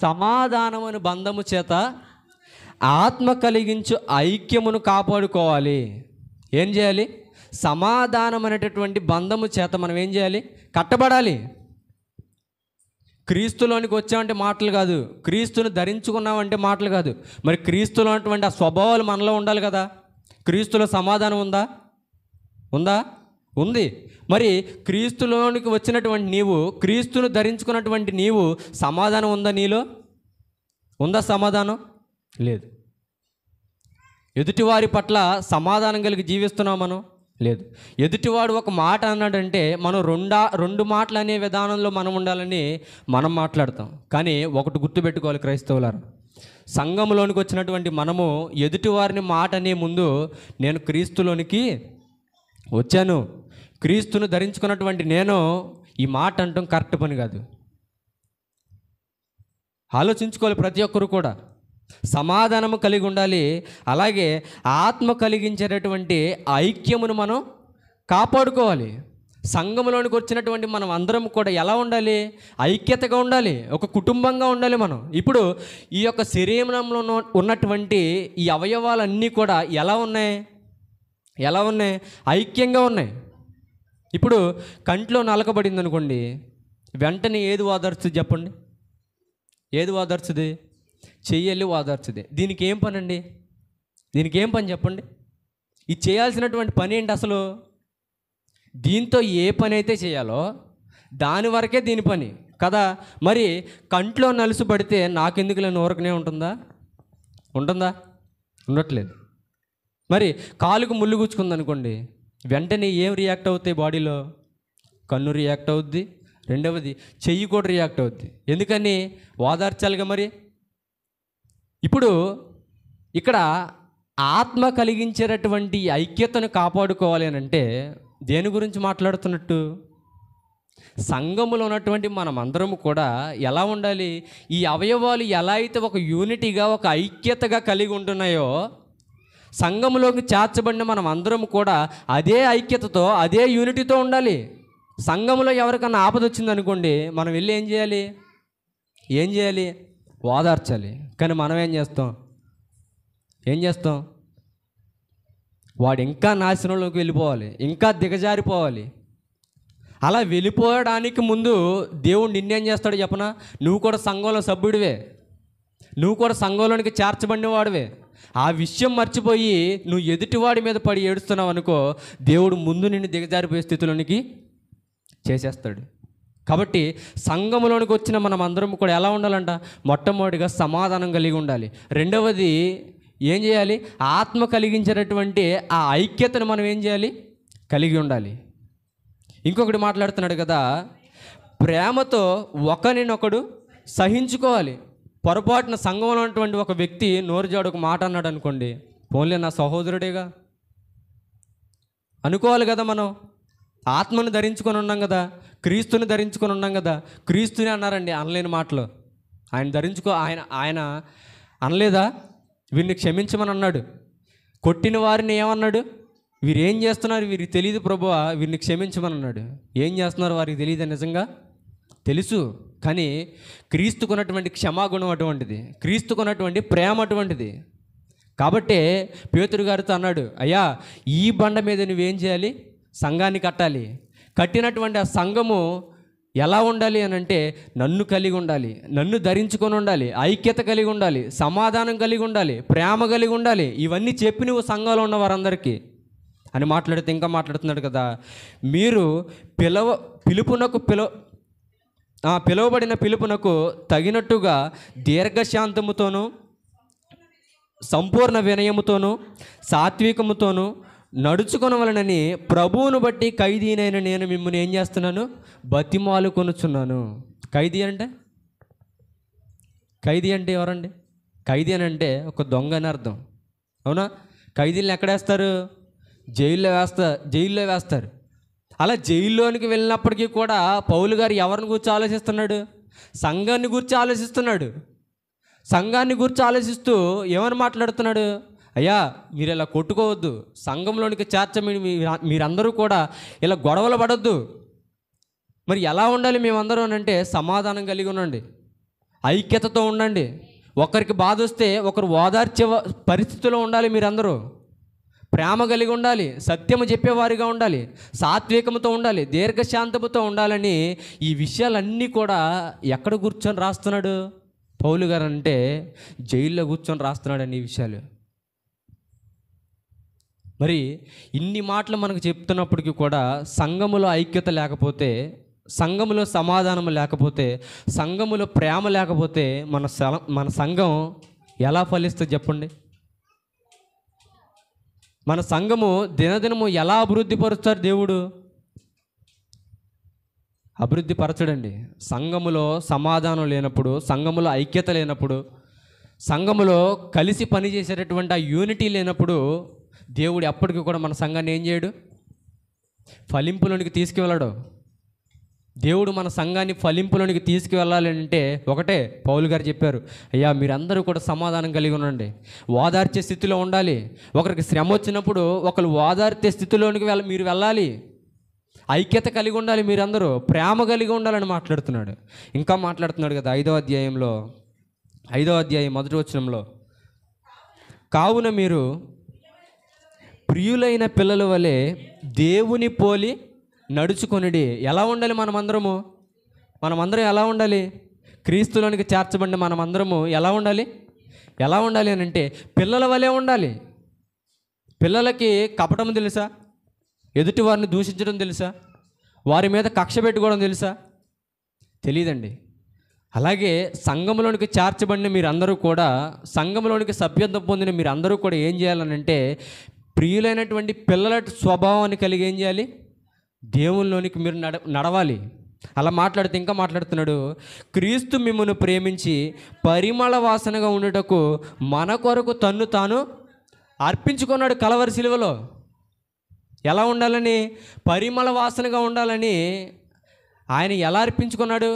S1: సమాధానమును బంధము చేత ఆత్మ కలిగించు ఐక్యమును కాపాడుకోవాలి. ఏం చేయాలి? సమాధానం అనేటటువంటి బంధము చేత మనం ఏం చేయాలి? కట్టబడాలి. క్రీస్తులోనికి వచ్చామంటే మాటలు కాదు, క్రీస్తుని ధరించుకున్నామంటే మాటలు కాదు. మరి క్రీస్తులో ఉన్నటువంటి ఆ స్వభావాలు మనలో ఉండాలి కదా. క్రీస్తులో సమాధానం ఉందా? ఉంది. మరి క్రీస్తులోనికి వచ్చినటువంటి నీవు, క్రీస్తును ధరించుకున్నటువంటి నీవు, సమాధానం ఉందా నీలో? ఉందా సమాధానం? లేదు. ఎదుటివారి పట్ల సమాధానం కలిగి జీవిస్తున్నాం మనం? లేదు. ఎదుటివాడు ఒక మాట అన్నాడంటే మనం రెండు మాటలు అనే విధానంలో మనం ఉండాలని మనం మాట్లాడతాం. కానీ ఒకటి గుర్తుపెట్టుకోవాలి క్రైస్తవులారా, సంఘంలోనికి వచ్చినటువంటి మనము ఎదుటివారిని మాట అనే ముందు నేను క్రీస్తులోనికి వచ్చాను, క్రీస్తును ధరించుకున్నటువంటి నేను ఈ మాట అంటాం కరెక్ట్ పని కాదు. ఆలోచించుకోవాలి ప్రతి ఒక్కరు కూడా. సమాధానము కలిగి ఉండాలి. అలాగే ఆత్మ కలిగించేటటువంటి ఐక్యమును మనం కాపాడుకోవాలి. సంఘంలోనికి వచ్చినటువంటి మనం అందరం కూడా ఎలా ఉండాలి? ఐక్యతగా ఉండాలి, ఒక కుటుంబంగా ఉండాలి మనం. ఇప్పుడు ఈ యొక్క శరీరంలో ఉన్నటువంటి ఈ అవయవాలన్నీ కూడా ఎలా ఉన్నాయి? ఐక్యంగా ఉన్నాయి. ఇప్పుడు కంట్లో నలకబడింది అనుకోండి, వెంటనే ఏది ఓదార్చుది చెప్పండి? ఏది ఓదార్చుది? చెయ్యల్లి ఓదార్చుది. దీనికి ఏం పని అండి? దీనికి ఏం పని చెప్పండి? ఇది చేయాల్సినటువంటి పని ఏంటి అసలు? దీంతో ఏ పని అయితే చేయాలో దాని వరకే దీని పని కదా. మరి కంట్లో నలుసు పడితే నాకెందుకు లేని ఊరకనే ఉంటుందా? ఉండట్లేదు. మరి కాలుకు ముళ్ళు గుచ్చుకుంది అనుకోండి, వెంటనే ఏం రియాక్ట్ అవుతాయి బాడీలో? కన్ను రియాక్ట్ అవుద్ది, రెండవది చెయ్యి కూడా రియాక్ట్ అవుద్ది. ఎందుకని? ఓదార్చాలిగా. మరి ఇప్పుడు ఇక్కడ ఆత్మ కలిగించేటటువంటి ఐక్యతను కాపాడుకోవాలి అని అంటే దేని గురించి మాట్లాడుతున్నట్టు? సంఘములో ఉన్నటువంటి మనమందరము కూడా ఎలా ఉండాలి? ఈ అవయవాలు ఎలా అయితే ఒక యూనిటీగా, ఒక ఐక్యతగా కలిగి ఉంటున్నాయో, సంఘములోకి చేర్చబడిన మనం అందరం కూడా అదే ఐక్యతతో, అదే యూనిటీతో ఉండాలి. సంఘములో ఎవరికన్నా ఆపద వచ్చిందనుకోండి, మనం వెళ్ళి ఏం చేయాలి? ఓదార్చాలి. కానీ మనం ఏం చేస్తాం? వాడు ఇంకా నాశనంలోకి వెళ్ళిపోవాలి, ఇంకా దిగజారిపోవాలి. అలా వెళ్ళిపోవడానికి ముందు దేవుడు నిన్నేం చేస్తాడో చెప్పనా? నువ్వు కూడా సంఘంలో సభ్యుడివే, నువ్వు కూడా సంఘంలోనికి చేర్చబడిన వాడివే. ఆ విషయం మర్చిపోయి నువ్వు ఎదుటివాడి మీద పడి ఏడుస్తున్నావు అనుకో, దేవుడు ముందు నిన్ను దిగజారిపోయే స్థితిలోనికి చేసేస్తాడు. కాబట్టి సంఘంలోనికి వచ్చిన మనం అందరం కూడా ఎలా ఉండాలంట? మొట్టమొదటిగా సమాధానం కలిగి ఉండాలి. రెండవది ఏం చేయాలి? ఆత్మ కలిగించేటటువంటి ఆ ఐక్యతను మనం ఏం చేయాలి? కలిగి ఉండాలి. ఇంకొకటి మాట్లాడుతున్నాడు కదా, ప్రేమతో ఒకరినొకడు సహించుకోవాలి. పొరపాటున సంఘంలో ఉన్నటువంటి ఒక వ్యక్తి నోరుజాడు ఒక మాట అన్నాడు అనుకోండి, పోన్లే నా సహోదరుడేగా అనుకోవాలి కదా. మనం ఆత్మను ధరించుకొని ఉన్నాం కదా, క్రీస్తుని ధరించుకొని ఉన్నాం కదా. క్రీస్తుని అన్నారండి, అనలేని మాటలు. ఆయన అనలేదా? వీరిని క్షమించమని అన్నాడు. కొట్టిన వారిని ఏమన్నాడు? వీరు ఏం చేస్తున్నారు? వీరికి తెలియదు ప్రభువా, వీరిని క్షమించమని అన్నాడు. ఏం చేస్తున్నారు వారికి తెలియదు, నిజంగా తెలుసు. కానీ క్రీస్తుకున్నటువంటి క్షమాగుణం అటువంటిది, క్రీస్తుకున్నటువంటి ప్రేమ అటువంటిది. కాబట్టే పేతురు గారితో అన్నాడు, అయ్యా ఈ బండ మీద నువ్వేం చేయాలి? సంఘాన్ని కట్టాలి. కట్టినటువంటి ఆ సంఘము ఎలా ఉండాలి అని అంటే నన్ను కలిగి ఉండాలి, నన్ను ధరించుకొని ఉండాలి, ఐక్యత కలిగి ఉండాలి, సమాధానం కలిగి ఉండాలి, ప్రేమ కలిగి ఉండాలి. ఇవన్నీ చెప్పి నువ్వు సంఘంలో ఉన్న వారందరికీ అని మాట్లాడితే ఇంకా మాట్లాడుతున్నాడు కదా, మీరు పిలువబడిన పిలుపునకు తగినట్టుగా దీర్ఘశాంతముతోనూ సంపూర్ణ వినయముతోనూ సాత్వికముతోనూ నడుచుకొనవలనని ప్రభువును బట్టి ఖైదీనైన నేను మిమ్మల్ని ఏం చేస్తున్నాను? బతిమాలు కొనుచున్నాను. ఖైదీ అంటే ఎవరండి? ఖైదీ అని అంటే ఒక దొంగ అని అర్థం. అవునా? ఖైదీలను ఎక్కడేస్తారు? జైల్లో వేస్తారు. అలా జైల్లోనికి వెళ్ళినప్పటికీ కూడా పౌలు గారు ఎవరిని గురించి ఆలోచిస్తున్నాడు? సంఘాన్ని గురించి ఆలోచిస్తున్నాడు. సంఘాన్ని గురించి ఆలోచిస్తూ ఏమని మాట్లాడుతున్నాడు? అయ్యా, మీరు ఇలా కొట్టుకోవద్దు, సంఘంలోనికి మీరందరూ కూడా ఇలా గొడవలు పడొద్దు. మరి ఎలా ఉండాలి మేమందరూ అని అంటే, సమాధానం కలిగి ఉండండి, ఐక్యతతో ఉండండి, ఒకరికి బాధ వస్తే ఒకరు ఓదార్చే పరిస్థితిలో ఉండాలి, మీరందరూ ప్రేమ కలిగి ఉండాలి, సత్యము చెప్పేవారిగా ఉండాలి, సాత్వికముతో ఉండాలి, దీర్ఘశాంతముతో ఉండాలని ఈ విషయాలన్నీ కూడా ఎక్కడ కూర్చొని రాస్తున్నాడు పౌలు గారు అంటే? జైల్లో కూర్చొని రాస్తున్నాడు ఈ విషయాలు. మరి ఇన్ని మాటలు మనకు చెప్తున్నప్పటికీ కూడా సంఘములో ఐక్యత లేకపోతే, సంఘములో సమాధానం లేకపోతే, సంఘములో ప్రేమ లేకపోతే మన సంఘం ఎలా ఫలిస్తుంది చెప్పండి? మన సంఘము దినదినము ఎలా అభివృద్ధి పరుస్తారు దేవుడు? అభివృద్ధి పరచడండి. సంఘములో సమాధానం లేనప్పుడు, సంఘములో ఐక్యత లేనప్పుడు, సంఘములో కలిసి పనిచేసేటటువంటి ఆ యూనిటీ లేనప్పుడు దేవుడు ఎప్పటికీ కూడా మన సంఘాన్ని ఏం చేయడు? ఫలింపులోనికి తీసుకువెళ్ళడు. దేవుడు మన సంఘాన్ని ఫలింపులోనికి తీసుకువెళ్ళాలి అంటే ఒకటే పౌలు గారు చెప్పారు, అయ్యా మీరందరూ కూడా సమాధానం కలిగి ఉండండి, ఓదార్చే స్థితిలో ఉండాలి. ఒకరికి శ్రమ వచ్చినప్పుడు ఒకరు ఓదార్చే స్థితిలోనికి మీరు వెళ్ళాలి, ఐక్యత కలిగి ఉండాలి, మీరందరూ ప్రేమ కలిగి ఉండాలని మాట్లాడుతున్నాడు. ఇంకా మాట్లాడుతున్నాడు కదా 5వ అధ్యాయం 1వ వచనంలో, కావున మీరు ప్రియులైన పిల్లల వలె దేవుని పోలి నడుచుకొనిడి. ఎలా ఉండాలి మనమందరం ఎలా ఉండాలి? క్రీస్తులోనికి చేర్చబడిన మనమందరము ఎలా ఉండాలి అని అంటే పిల్లల వలె ఉండాలి. పిల్లలకి కపటం తెలుసా? ఎదుటి వారిని దూషించడం తెలుసా? వారి మీద కక్ష పెట్టుకోవడం తెలుసా? తెలియదండి. అలాగే సంఘంలోనికి చేర్చబడిన మీరందరూ కూడా, సంఘంలోనికి సభ్యత్వం పొందిన మీరందరూ కూడా ఏం చేయాలనంటే, ప్రియులైనటువంటి పిల్లల స్వభావాన్ని కలిగి ఏం చేయాలి? దేవునిలోనికి మీరు నడవాలి. అలా మాట్లాడితే ఇంకా మాట్లాడుతున్నాడు, క్రీస్తు మిమ్మును ప్రేమించి పరిమళ వాసనగా ఉండుటకు మన కొరకు తన్ను తాను అర్పించుకున్నాడు కలవరి శిలువలో. ఎలా ఉండాలని? పరిమళ వాసనగా ఉండాలని ఆయన ఎలా అర్పించుకున్నాడు?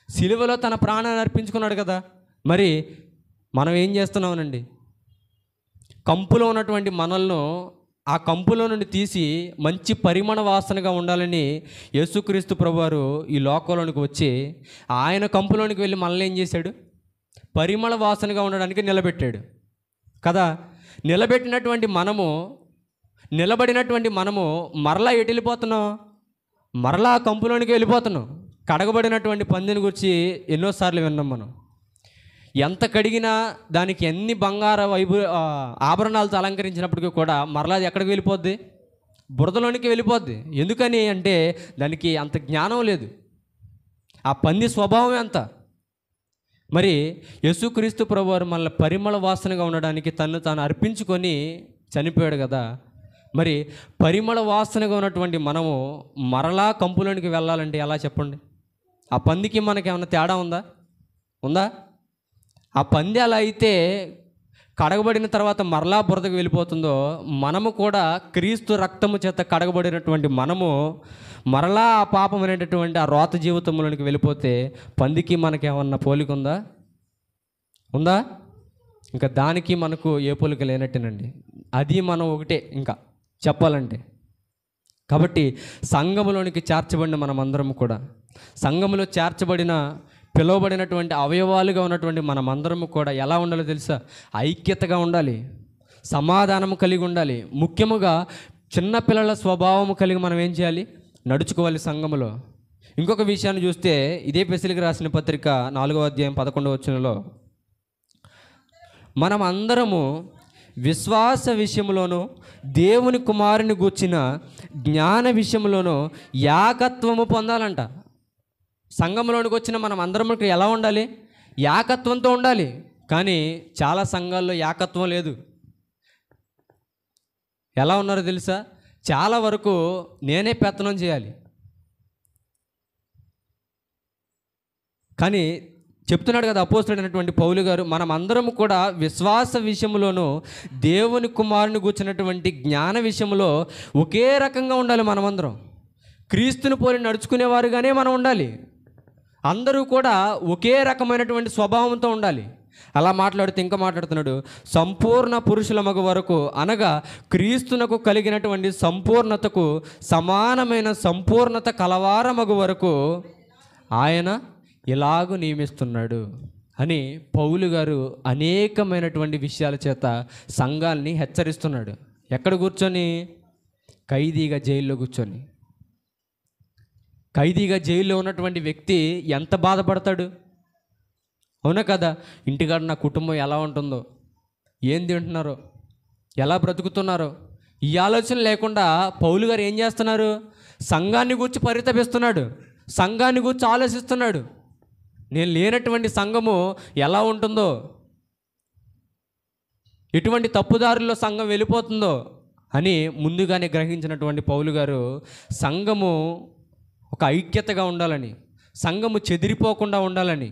S1: శిలువలో తన ప్రాణాన్ని అర్పించుకున్నాడు కదా. మరి మనం ఏం చేస్తున్నామనండి? కంపులో ఉన్నటువంటి మనల్ని ఆ కంపులో నుండి తీసి మంచి పరిమళ వాసనగా ఉండాలని యేసుక్రీస్తు ప్రభువారు ఈ లోకంలోనికి వచ్చి ఆయన కంపులోనికి వెళ్ళి మనల్ని ఏం చేశాడు? పరిమళ వాసనగా ఉండడానికి నిలబెట్టాడు కదా. నిలబడినటువంటి మనము మరలా ఎటు వెళ్ళిపోతున్నాం? మరలా ఆ కంపులోనికి వెళ్ళిపోతున్నాం. కడగబడినటువంటి పందిని గురించి ఎన్నోసార్లు విన్నాం మనం. ఎంత కడిగినా దానికి ఎన్ని బంగార ఆభరణాలతో అలంకరించినప్పటికీ కూడా మరలా అది ఎక్కడికి వెళ్ళిపోద్ది? బురదలోనికి వెళ్ళిపోద్ది. ఎందుకని అంటే దానికి అంత జ్ఞానం లేదు. ఆ పంది స్వభావమే అంత. మరి యేసుక్రీస్తు ప్రభువారు మనల్ని పరిమళ వాసనగా ఉండడానికి తను తాను అర్పించుకొని చనిపోయాడు కదా. మరి పరిమళ వాసనగా ఉన్నటువంటి మనము మరలా కంపులోనికి వెళ్ళాలంటే ఎలా చెప్పండి? ఆ పందికి మనకి ఏమైనా తేడా ఉందా? ఆ పంది అలా అయితే కడగబడిన తర్వాత మరలా బురదకు వెళ్ళిపోతుందో, మనము కూడా క్రీస్తు రక్తము చేత కడగబడినటువంటి మనము మరలా ఆ పాపం అనేటటువంటి ఆ రోత జీవితంలోనికి వెళ్ళిపోతే పందికి మనకి ఏమన్నా పోలిక ఉందా? ఇంకా దానికి మనకు ఏ పోలిక లేనట్టేనండి. అది మనం ఒకటే ఇంకా చెప్పాలంటే. కాబట్టి సంఘములోనికి చేర్చబడిన మనమందరం కూడా, సంఘములో చేర్చబడిన పిలువబడినటువంటి అవయవాలుగా ఉన్నటువంటి మనమందరము కూడా ఎలా ఉండాలో తెలుసా? ఐక్యతగా ఉండాలి, సమాధానం కలిగి ఉండాలి. ముఖ్యముగా చిన్నపిల్లల స్వభావము కలిగి మనం ఏం చేయాలి? నడుచుకోవాలి సంఘములో. ఇంకొక విషయాన్ని చూస్తే ఇదే పెసిలికి రాసిన పత్రిక 4వ అధ్యాయం 11వ వచనంలో, మనం అందరము విశ్వాస విషయంలోనూ దేవుని కుమారుని గూర్చిన జ్ఞాన విషయంలోనూ ఏకత్వము పొందాలంట. సంఘంలోనికి వచ్చిన మనం అందరం ఎలా ఉండాలి? ఏకత్వంతో ఉండాలి. కానీ చాలా సంఘాల్లో ఏకత్వం లేదు. ఎలా ఉన్నారో తెలుసా? చాలా వరకు నేనే పెత్తనం చేయాలి. కానీ చెప్తున్నాడు కదా అపోస్తలుడైనటువంటి పౌలు గారు, మనం అందరం కూడా విశ్వాస విషయంలోనూ దేవుని కుమారుని కూర్చున్నటువంటి జ్ఞాన విషయంలో ఒకే రకంగా ఉండాలి. మనమందరం క్రీస్తుని పోలి నడుచుకునేవారుగానే మనం ఉండాలి. అందరూ కూడా ఒకే రకమైనటువంటి స్వభావంతో ఉండాలి. అలా మాట్లాడుతూ ఇంకా మాట్లాడుతున్నాడు, సంపూర్ణ పురుషుల మగ వరకు, అనగా క్రీస్తునకు కలిగినటువంటి సంపూర్ణతకు సమానమైన సంపూర్ణత కలవార మగ వరకు ఆయన ఇలాగూ నియమిస్తున్నాడు అని పౌలు గారు అనేకమైనటువంటి విషయాల చేత సంఘాల్ని హెచ్చరిస్తున్నాడు. ఎక్కడ కూర్చొని? ఖైదీగా జైల్లో కూర్చొని. ఖైదీగా జైల్లో ఉన్నటువంటి వ్యక్తి ఎంత బాధపడతాడు? అవునా కదా? ఇంటికాడ నా కుటుంబం ఎలా ఉంటుందో, ఏం తింటున్నారో, ఎలా బ్రతుకుతున్నారో, ఈ ఆలోచన లేకుండా పౌలు గారు ఏం చేస్తున్నారు? సంఘాన్ని గురించి పరితపిస్తున్నాడు, సంఘాన్ని గురించి ఆలోచిస్తున్నాడు. నేను లేనటువంటి సంఘము ఎలా ఉంటుందో, ఎటువంటి తప్పుదారుల్లో సంఘం వెళ్ళిపోతుందో అని ముందుగానే గ్రహించినటువంటి పౌలు గారు సంఘము ఒక ఐక్యతగా ఉండాలని, సంఘము చెదిరిపోకుండా ఉండాలని,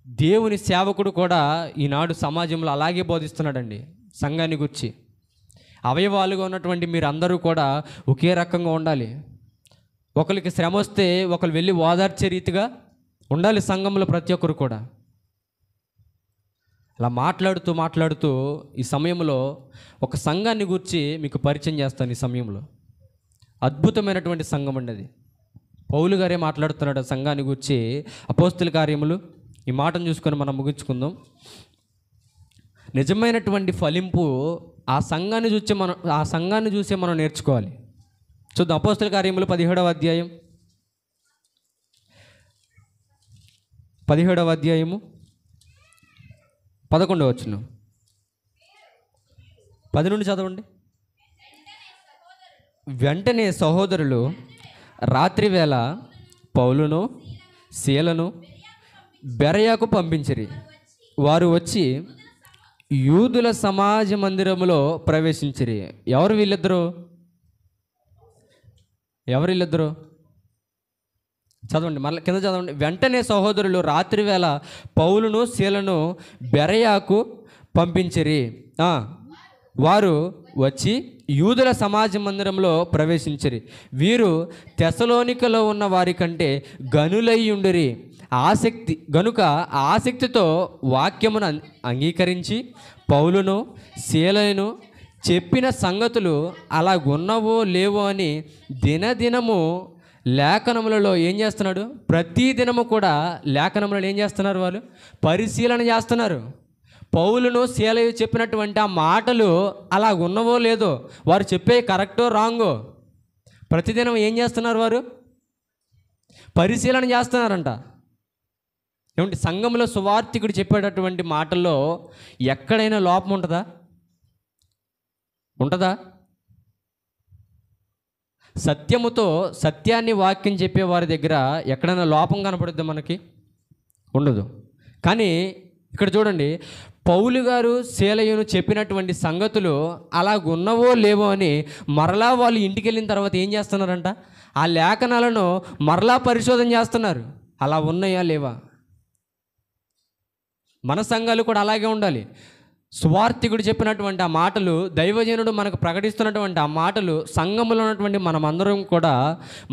S1: దేవుని సేవకుడు కూడా ఈనాడు సమాజంలో అలాగే బోధిస్తున్నాడండి. సంఘాన్ని గురించి అవయవాలుగా ఉన్నటువంటి మీరు అందరూ కూడా ఒకే రకంగా ఉండాలి. ఒకరికి శ్రమ వస్తే ఒకరు వెళ్ళి ఓదార్చే రీతిగా ఉండాలి సంఘంలో ప్రతి ఒక్కరు కూడా. అలా మాట్లాడుతూ ఈ సమయంలో ఒక సంఘాన్ని గురించి మీకు పరిచయం చేస్తాను. ఈ సమయంలో అద్భుతమైనటువంటి సంఘం అండి అది. పౌలు గారే మాట్లాడుతున్నాడు ఆ సంఘాన్ని గురించి. అపోస్తుల కార్యములు ఈ మాటను చూసుకొని మనం ముగించుకుందాం. నిజమైనటువంటి ఫలింపు ఆ సంఘాన్ని చూసే మనం నేర్చుకోవాలి. చూద్దాం. అపోస్తుల కార్యములు 17వ అధ్యాయం 11వ వచనం 10 నుండి చదవండి. వెంటనే సహోదరులు రాత్రివేళ పౌలును సీలను బెరయాకు పంపించిరి. వారు వచ్చి యూదుల సమాజ మందిరములో ప్రవేశించిరి. ఎవరు వీళ్ళిద్దరు? చదవండి, మళ్ళీ కింద చదవండి. వెంటనే సహోదరులు రాత్రివేళ పౌలును సీలను బెరయాకు పంపించిరి. వారు వచ్చి యూదుల సమాజ మందిరంలో ప్రవేశించిరి. వీరు తెసలోనికలో ఉన్న వారి కంటే గనులై ఉండిరి. గనుక ఆసక్తితో వాక్యమును అంగీకరించి పౌలును సీలను చెప్పిన సంగతులు అలాగున్నవో లేవో అని దినదినము లేఖనములలో ఏం చేస్తున్నాడు? ప్రతి దినము కూడా లేఖనములలో ఏం చేస్తున్నారు? వాళ్ళు పరిశీలన చేస్తున్నారు. పౌలును సీలయు చెప్పినటువంటి ఆ మాటలు అలా ఉన్నవో లేదో, వారు చెప్పే కరెక్టో రాంగో ప్రతిదినం ఏం చేస్తున్నారు? వారు పరిశీలన చేస్తున్నారంట. ఏమంటే సంఘంలో సువార్తికుడు చెప్పేటటువంటి మాటల్లో ఎక్కడైనా లోపం ఉంటుందా? సత్యాన్ని వాక్యం చెప్పే వారి దగ్గర ఎక్కడైనా లోపం కనపడుద్ది మనకి? ఉండదు. కానీ ఇక్కడ చూడండి, పౌలు గారు సీలయును చెప్పినటువంటి సంగతులు అలాగున్నవో లేవో అని మరలా వాళ్ళు ఇంటికి వెళ్ళిన తర్వాత ఏం చేస్తున్నారంట? ఆ లేఖనాలను మరలా పరిశోధన చేస్తున్నారు. అలా ఉన్నాయా లేవా? మన సంఘాలు కూడా అలాగే ఉండాలి. సువార్తికుడు చెప్పినటువంటి ఆ మాటలు, దైవజనుడు మనకు ప్రకటిస్తున్నటువంటి ఆ మాటలు సంఘంలో ఉన్నటువంటి మనమందరం కూడా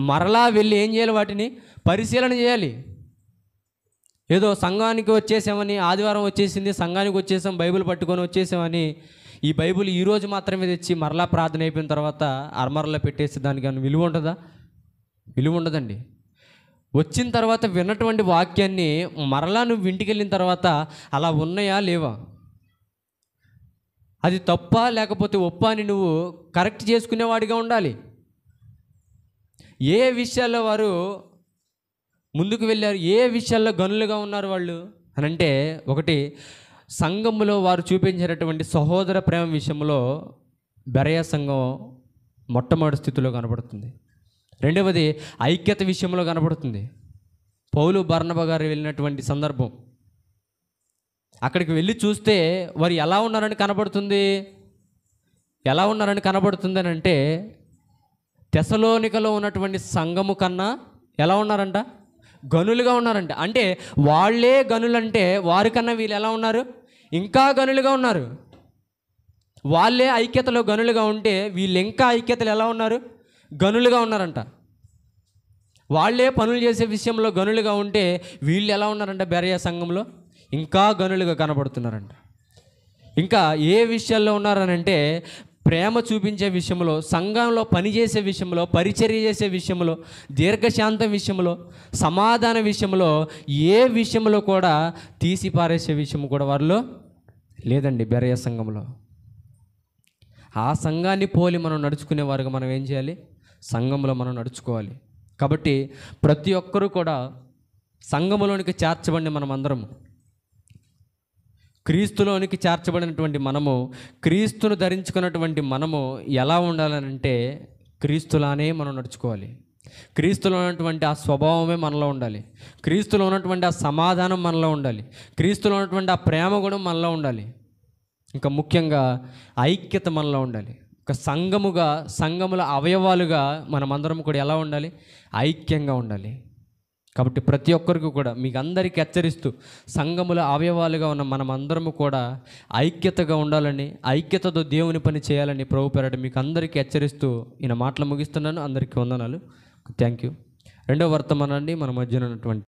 S1: మరలా వెళ్ళి ఏం చేయాలి? వాటిని పరిశీలన చేయాలి. ఏదో సంఘానికి వచ్చేసామని, ఆదివారం వచ్చేసింది సంఘానికి వచ్చేసాం, బైబిల్ పట్టుకొని వచ్చేసామని ఈ బైబిల్ ఈరోజు మాత్రమే తెచ్చి మరలా ప్రార్థన అయిపోయిన తర్వాత అర్మర్లో పెట్టేసి దానికి ఏమైనా విలువ ఉంటుందా? విలువ ఉండదండి. వచ్చిన తర్వాత విన్నటువంటి వాక్యాన్ని మరలా నువ్వు ఇంటికి వెళ్ళిన తర్వాత అలా ఉన్నాయా లేవా, అది తప్ప లేకపోతే ఒప్ప అని నువ్వు కరెక్ట్ చేసుకునేవాడిగా ఉండాలి. ఏ విషయాల్లో వారు ముందుకు వెళ్ళారు, ఏ విషయాల్లో గనులుగా ఉన్నారు వాళ్ళు అని అంటే, ఒకటి సంఘములో వారు చూపించేటటువంటి సహోదర ప్రేమ విషయంలో బెరయ సంఘం మొట్టమొదటి స్థితిలో కనబడుతుంది. రెండవది ఐక్యత విషయంలో కనబడుతుంది. పౌలు బర్నబా గారు వెళ్ళినటువంటి సందర్భం, అక్కడికి వెళ్ళి చూస్తే వారు ఎలా ఉన్నారని కనబడుతుంది అని అంటే, తెసలోనికలో ఉన్నటువంటి సంఘము కన్నా ఎలా ఉన్నారంట? గనులుగా ఉన్నారంట. అంటే వాళ్ళే గనులంటే వారికన్నా వీళ్ళు ఎలా ఉన్నారు? ఇంకా గనులుగా ఉన్నారు. వాళ్ళే ఐక్యతలో గనులుగా ఉంటే వీళ్ళు ఇంకా ఐక్యతలు ఎలా ఉన్నారు? గనులుగా ఉన్నారంట. వాళ్ళే పనులు చేసే విషయంలో గనులుగా ఉంటే వీళ్ళు ఎలా ఉన్నారంట? బెరయ సంఘంలో ఇంకా గనులుగా కనబడుతున్నారంట. ఇంకా ఏ విషయాల్లో ఉన్నారనంటే ప్రేమ చూపించే విషయంలో, సంఘంలో పనిచేసే విషయంలో, పరిచర్య చేసే విషయంలో, దీర్ఘశాంతం విషయంలో, సమాధాన విషయంలో, ఏ విషయంలో కూడా తీసి పారేసే విషయం కూడా వారిలో లేదండి. బెరయ సంఘంలో ఆ సంఘాన్ని పోలి మనం నడుచుకునేవారుగా మనం ఏం చేయాలి? సంఘంలో మనం నడుచుకోవాలి. కాబట్టి ప్రతి ఒక్కరూ కూడా సంఘములోనికి చేర్చబడిన మనమందరము, క్రీస్తులోనికి చేర్చబడినటువంటి మనము, క్రీస్తును ధరించుకున్నటువంటి మనము ఎలా ఉండాలనంటే క్రీస్తులానే మనం నడుచుకోవాలి. క్రీస్తులో ఉన్నటువంటి ఆ స్వభావమే మనలో ఉండాలి. క్రీస్తులో ఉన్నటువంటి ఆ సమాధానం మనలో ఉండాలి. క్రీస్తులో ఉన్నటువంటి ఆ ప్రేమ కూడా మనలో ఉండాలి. ఇంకా ముఖ్యంగా ఐక్యత మనలో ఉండాలి. ఒక సంఘముగా, సంఘముల అవయవాలుగా మనమందరం కూడా ఎలా ఉండాలి? ఐక్యంగా ఉండాలి. కాబట్టి ప్రతి ఒక్కరికి కూడా మీకు అందరికీ హెచ్చరిస్తూ, సంఘముల అవయవాలుగా ఉన్న మనమందరము కూడా ఐక్యతగా ఉండాలని, ఐక్యతతో దేవుని పని చేయాలని ప్రభు పేరట మీకు అందరికీ హెచ్చరిస్తూ ఈయన మాటలు ముగిస్తున్నాను. అందరికీ వందనాలు. Thank you. రెండవ వర్తమానాన్ని మన మధ్యన ఉన్నటువంటి